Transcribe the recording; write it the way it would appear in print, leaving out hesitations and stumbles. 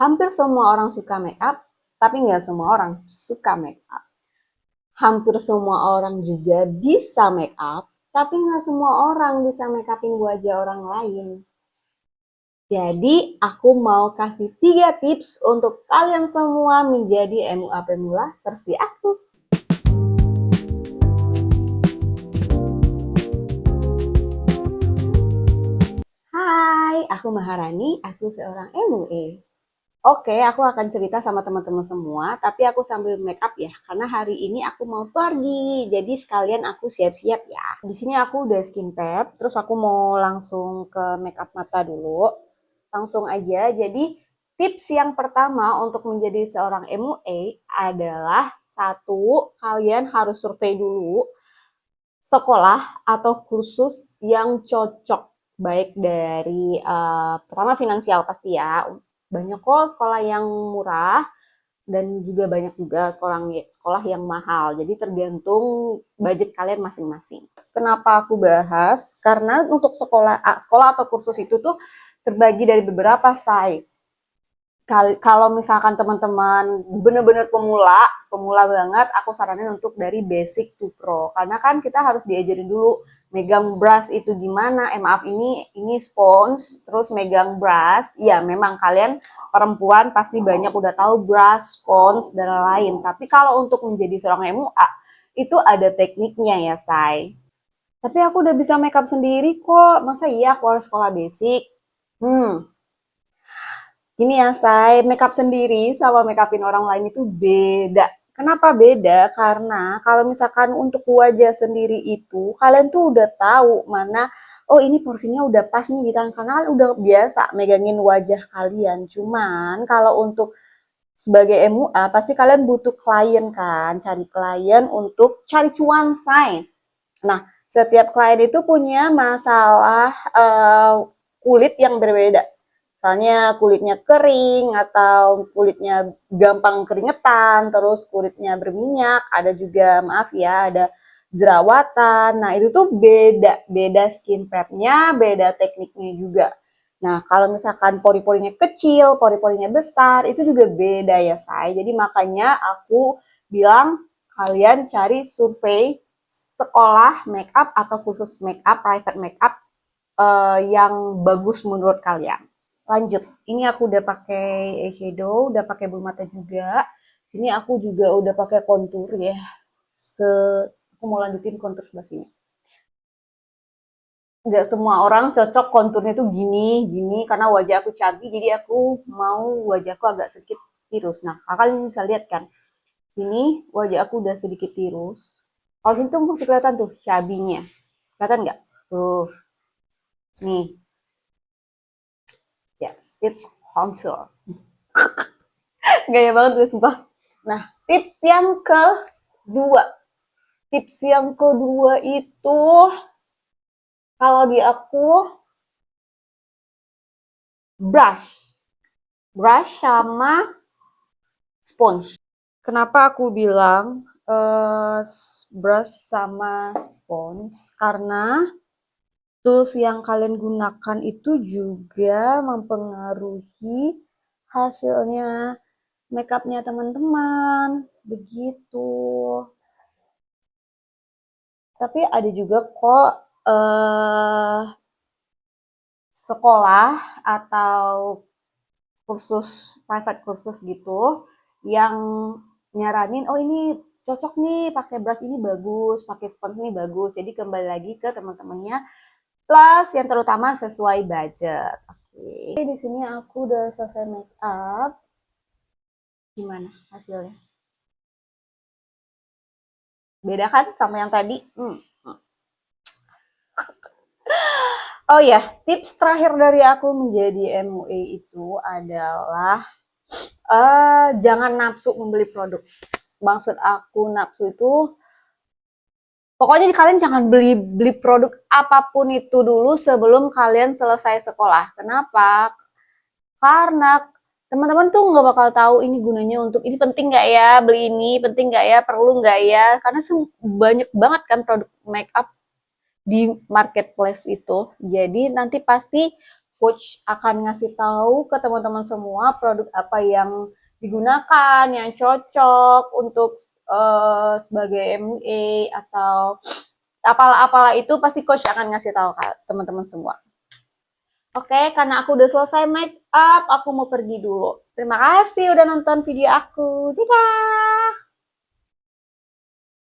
Hampir semua orang suka make up, tapi nggak semua orang suka make up. Hampir semua orang juga bisa make up, tapi nggak semua orang bisa make upin wajah orang lain. Jadi, aku mau kasih 3 tips untuk kalian semua menjadi MUA pemula versi aku. Hai, aku Maharani, aku seorang MUA. Oke, aku akan cerita sama teman-teman semua, tapi aku sambil make up ya, karena hari ini aku mau pergi. Jadi sekalian aku siap-siap ya. Di sini aku udah skin prep, terus aku mau langsung ke make up mata dulu. Langsung aja. Jadi tips yang pertama untuk menjadi seorang MUA adalah satu, kalian harus survei dulu sekolah atau kursus yang cocok, baik dari pertama finansial pasti ya, banyak kok sekolah yang murah dan juga banyak juga sekolah yang mahal, jadi tergantung budget kalian masing-masing. Kenapa aku bahas? Karena untuk sekolah atau kursus itu tuh terbagi dari beberapa site. Kalau misalkan teman-teman bener-bener pemula banget, aku saranin untuk dari basic to pro. Karena kan kita harus diajarin dulu megang brush itu gimana. Maaf, ini spons, terus megang brush. Ya, memang kalian perempuan pasti banyak udah tahu brush, spons dan lain. Tapi kalau untuk menjadi seorang MUA itu ada tekniknya ya, say. Tapi aku udah bisa makeup sendiri kok. Masa iya aku harus sekolah basic? Gini ya, say, makeup sendiri sama makeupin orang lain itu beda. Kenapa beda? Karena kalau misalkan untuk wajah sendiri itu, kalian tuh udah tahu mana, oh ini porsinya udah pas nih di tangan, karena kan udah biasa megangin wajah kalian. Cuman kalau untuk sebagai MUA, pasti kalian butuh klien kan, cari klien untuk cari cuan, say. Nah, setiap klien itu punya masalah kulit yang berbeda. Misalnya kulitnya kering atau kulitnya gampang keringetan, terus kulitnya berminyak, ada juga maaf ya, ada jerawatan. Nah, itu tuh beda skin prep-nya, beda tekniknya juga. Nah, kalau misalkan pori-porinya kecil, pori-porinya besar, itu juga beda ya, say. Jadi makanya aku bilang kalian cari survei sekolah make up atau khusus make up, private make up yang bagus menurut kalian. Lanjut, ini aku udah pakai eyeshadow, udah pakai bulu mata juga. Sini aku juga udah pakai contour ya. Se aku mau lanjutin contour sebelah sini. Nggak semua orang cocok konturnya tuh gini, karena wajah aku cabi, jadi aku mau wajahku agak sedikit tirus. Nah, kalian bisa lihat kan, sini wajah aku udah sedikit tirus. Kalau sini tuh masih kelihatan tuh cabinya. Kelihatan nggak? Tuh, nih. Yes, it's contour. Gaya banget gue sumpah. Nah, kedua. Tips yang kedua itu kalau di aku brush. Brush sama sponge. Kenapa aku bilang brush sama sponge? Karena tools yang kalian gunakan itu juga mempengaruhi hasilnya makeupnya teman-teman. Begitu. Tapi ada juga kok sekolah atau private kursus gitu yang nyaranin, oh ini cocok nih pakai brush ini bagus, pakai spons ini bagus. Jadi kembali lagi ke teman-temannya, plus yang terutama sesuai budget. Oke, di sini aku udah selesai make up. Gimana hasilnya? Beda kan sama yang tadi? Oh ya, tips terakhir dari aku menjadi MUA itu adalah jangan nafsu membeli produk. Maksud aku nafsu itu, pokoknya kalian jangan beli produk apapun itu dulu sebelum kalian selesai sekolah. Kenapa? Karena teman-teman tuh nggak bakal tahu ini gunanya untuk ini, penting nggak ya beli ini, penting nggak ya, perlu nggak ya, karena banyak banget kan produk make up di marketplace itu. Jadi nanti pasti coach akan ngasih tahu ke teman-teman semua produk apa yang digunakan, yang cocok untuk sebagai MUA atau apalah itu pasti coach akan ngasih tahu ke teman-teman semua. Oke, karena aku udah selesai make up, aku mau pergi dulu. Terima kasih udah nonton video aku. Dadah!